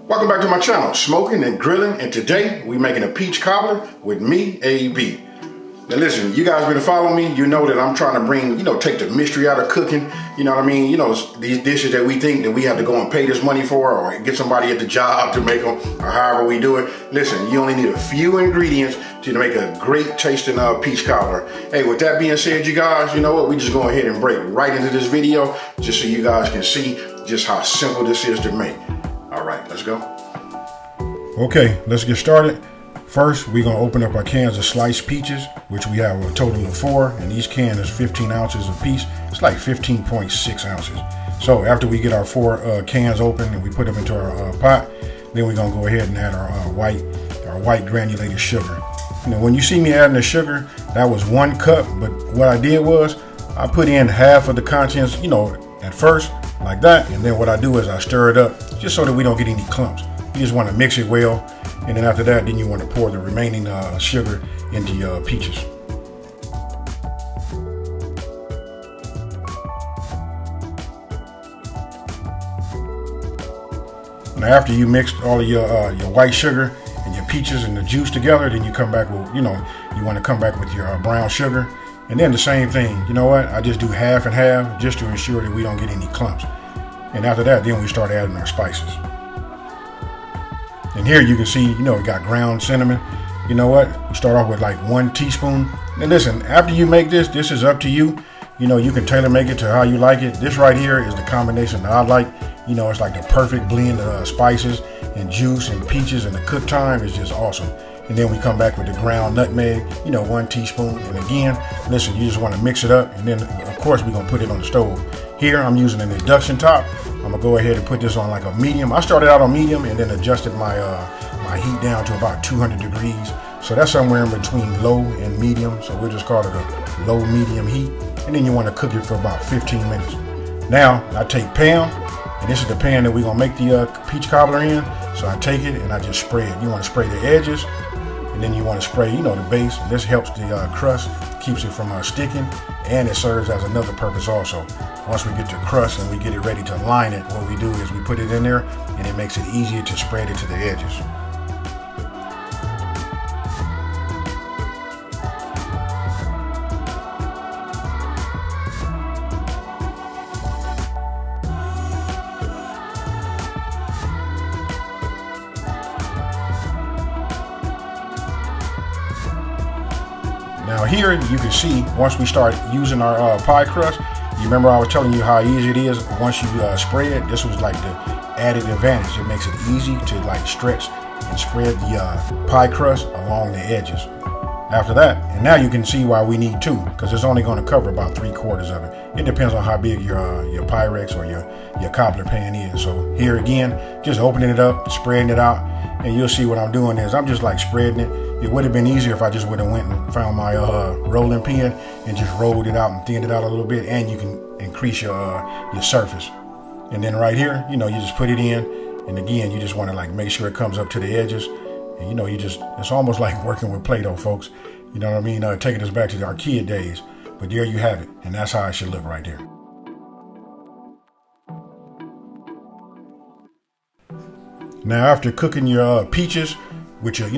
Welcome back to my channel, Smoking and Grilling, and today we're making a peach cobbler with me, AB. Now listen, you guys been following me, you know that I'm trying to bring, take the mystery out of cooking, you know what I mean? These dishes that we think that we have to go and pay this money for or get somebody at the job to make them or however we do it. Listen, you only need a few ingredients to make a great tasting peach cobbler. Hey, with that being said, you guys, you know what? We just go ahead and break right into this video just so you guys can see just how simple this is to make. All right, let's go. Okay, let's get started. First, we're gonna open up our cans of sliced peaches, which we have a total of 4, and each can is 15 ounces a piece. It's like 15.6 ounces. So after we get our 4 cans open and we put them into our pot, then we're gonna go ahead and add our white granulated sugar. When you see me adding the sugar, that was 1 cup, but what I did was I put in half of the contents, at first, like that, and then what I do is I stir it up just so that we don't get any clumps. You just want to mix it well, and then after that, then you want to pour the remaining sugar into your peaches. Now, after you mix all of your white sugar and your peaches and the juice together, then you come back with, you want to come back with your brown sugar, and then the same thing. You know what? I just do half and half just to ensure that we don't get any clumps. And after that, then we start adding our spices. And here you can see, we got ground cinnamon. You know what? You start off with like 1 teaspoon. And listen, after you make this is up to you. You can tailor make it to how you like it. This right here is the combination that I like. It's like the perfect blend of spices and juice and peaches, and the cook time is just awesome. And then we come back with the ground nutmeg, 1 teaspoon. And again, listen, you just want to mix it up. And then, of course, we're going to put it on the stove. Here, I'm using an induction top. I'm going to go ahead and put this on like a medium. I started out on medium and then adjusted my heat down to about 200 degrees. So that's somewhere in between low and medium. So we'll just call it a low-medium heat. And then you want to cook it for about 15 minutes. Now, I take Pam, and this is the pan that we're going to make the peach cobbler in. So I take it and I just spray it. You want to spray the edges, and then you want to spray, the base. This helps the crust, keeps it from sticking, and it serves as another purpose also. Once we get the crust and we get it ready to line it, what we do is we put it in there, and it makes it easier to spread it to the edges. Now here you can see, once we start using our pie crust, you remember I was telling you how easy it is once you spray it. This was like the added advantage. It makes it easy to like stretch and spread the pie crust along the edges. After that, and now you can see why we need 2, because it's only going to cover about 3/4 of it. It depends on how big your Pyrex or your cobbler pan is. So here again, just opening it up, spreading it out, and you'll see what I'm doing is I'm just like spreading it. It would have been easier if I just would have went and found my rolling pin and just rolled it out and thinned it out a little bit, and you can increase your surface. And then right here, you just put it in, and again, you just want to like make sure it comes up to the edges. And it's almost like working with Play-Doh, folks. You know what I mean? Taking us back to our kid days. But there you have it, and that's how it should look right there. Now, after cooking your peaches with your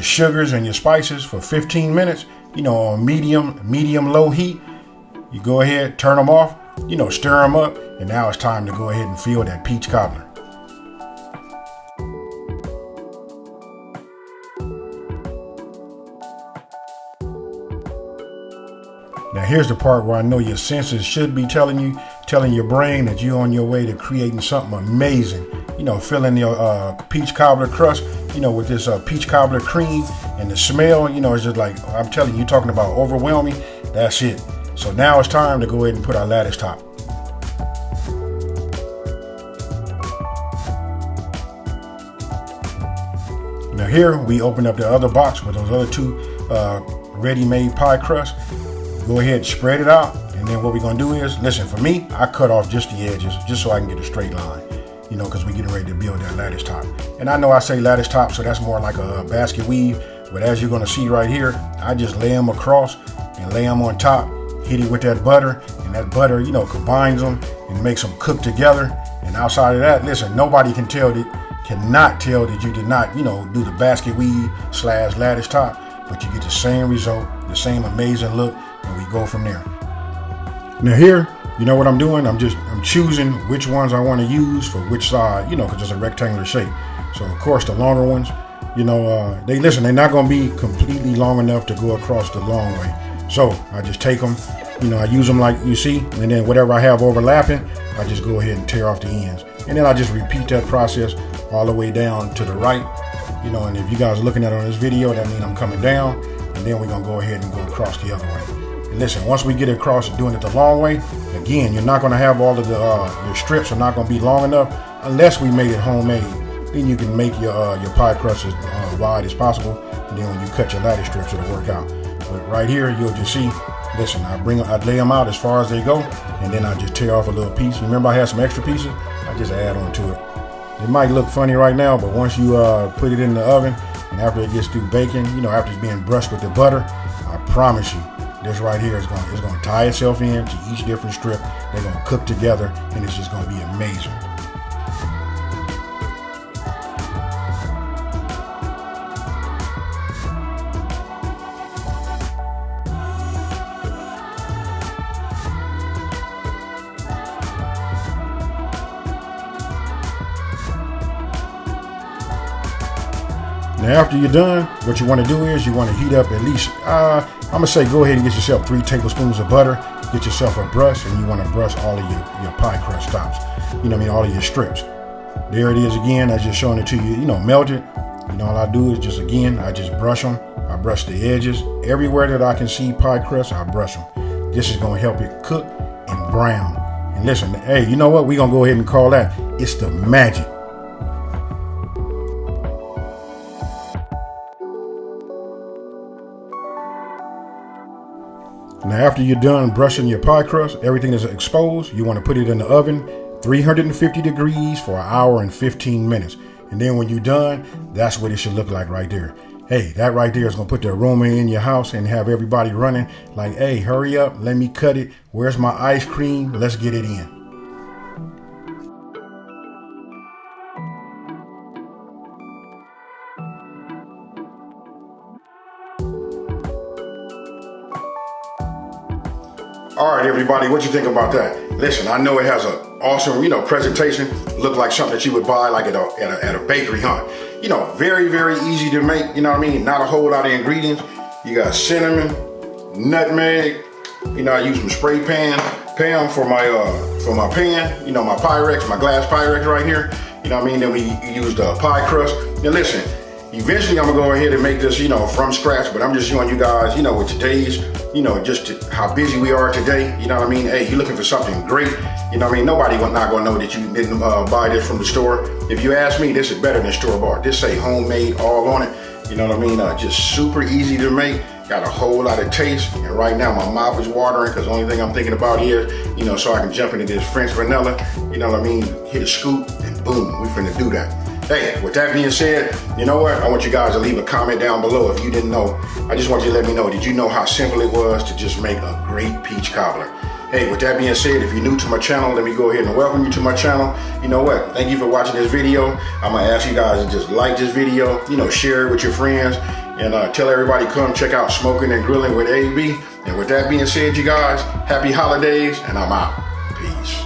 sugars and your spices for 15 minutes, on medium low heat, you go ahead, turn them off, stir them up, and now it's time to go ahead and fill that peach cobbler. Now here's the part where I know your senses should be telling your brain that you're on your way to creating something amazing. Filling your peach cobbler crust, with this peach cobbler cream, and the smell, it's just like, I'm telling you, talking about overwhelming, that's it. So now it's time to go ahead and put our lattice top. Now here we open up the other box with those other 2 ready-made pie crusts. Go ahead and spread it out, and then what we're going to do is, listen, for me, I cut off just the edges just so I can get a straight line, because we're getting ready to build that lattice top. And I know I say lattice top, so that's more like a basket weave, but as you're going to see right here, I just lay them across and lay them on top, hit it with that butter, and that butter, combines them and makes them cook together. And outside of that, listen, nobody can cannot tell that you did not, do the basket weave / lattice top, but you get the same result, the same amazing look, and we go from there. Now here, you know what I'm doing? I'm choosing which ones I want to use for which side, because it's a rectangular shape. So of course the longer ones, they're not going to be completely long enough to go across the long way. So I just take them, I use them like you see, and then whatever I have overlapping, I just go ahead and tear off the ends. And then I just repeat that process all the way down to the right, and if you guys are looking at it on this video, that means I'm coming down, and then we're going to go ahead and go across the other way. And listen, once we get across doing it the long way, again, you're not going to have all of the, your strips are not going to be long enough unless we made it homemade. Then you can make your pie crust as wide as possible, and then when you cut your lattice strips, it'll work out. But right here, you'll just see, listen, I lay them out as far as they go, and then I just tear off a little piece. Remember I had some extra pieces? I just add on to it. It might look funny right now, but once you put it in the oven, and after it gets through baking, after it's being brushed with the butter, I promise you, this right here is going to tie itself in to each different strip. They're going to cook together, and it's just going to be amazing. Now after you're done, what you want to do is you want to heat up at least, I'm going to say go ahead and get yourself 3 tablespoons of butter, get yourself a brush, and you want to brush all of your pie crust tops, all of your strips. There it is again, I just showing it to you, melted. All I do is just brush them. I brush the edges. Everywhere that I can see pie crust, I brush them. This is going to help it cook and brown. And listen, hey, you know what? We're going to go ahead and call that, it's the magic. Now after you're done brushing your pie crust, everything is exposed, you want to put it in the oven, 350 degrees for 1 hour and 15 minutes. And then when you're done, that's what it should look like right there. Hey, that right there is going to put the aroma in your house and have everybody running like, hey, hurry up, let me cut it. Where's my ice cream? Let's get it in. All right, everybody, what you think about that? Listen, I know it has an awesome, presentation. Look like something that you would buy like at a bakery, huh? Very, very easy to make, Not a whole lot of ingredients. You got cinnamon, nutmeg, I use some spray pan for my pan, my Pyrex, my glass Pyrex right here. Then we use the pie crust. Now listen, eventually I'm gonna go ahead and make this, from scratch, but I'm just showing you guys, with today's, how busy we are today, Hey, you're looking for something great, Nobody not gonna know that you didn't buy this from the store. If you ask me, this is better than store-bought. This say homemade all on it, Just super easy to make, got a whole lot of taste, and right now my mouth is watering because the only thing I'm thinking about is, so I can jump into this French vanilla, hit a scoop, and boom, we finna do that. Hey, with that being said, you know what? I want you guys to leave a comment down below if you didn't know. I just want you to let me know, did you know how simple it was to just make a great peach cobbler? Hey, with that being said, if you're new to my channel, let me go ahead and welcome you to my channel. You know what? Thank you for watching this video. I'm gonna ask you guys to just like this video, share it with your friends, and tell everybody come check out Smoking and Grilling with AB. And with that being said, you guys, happy holidays, and I'm out. Peace.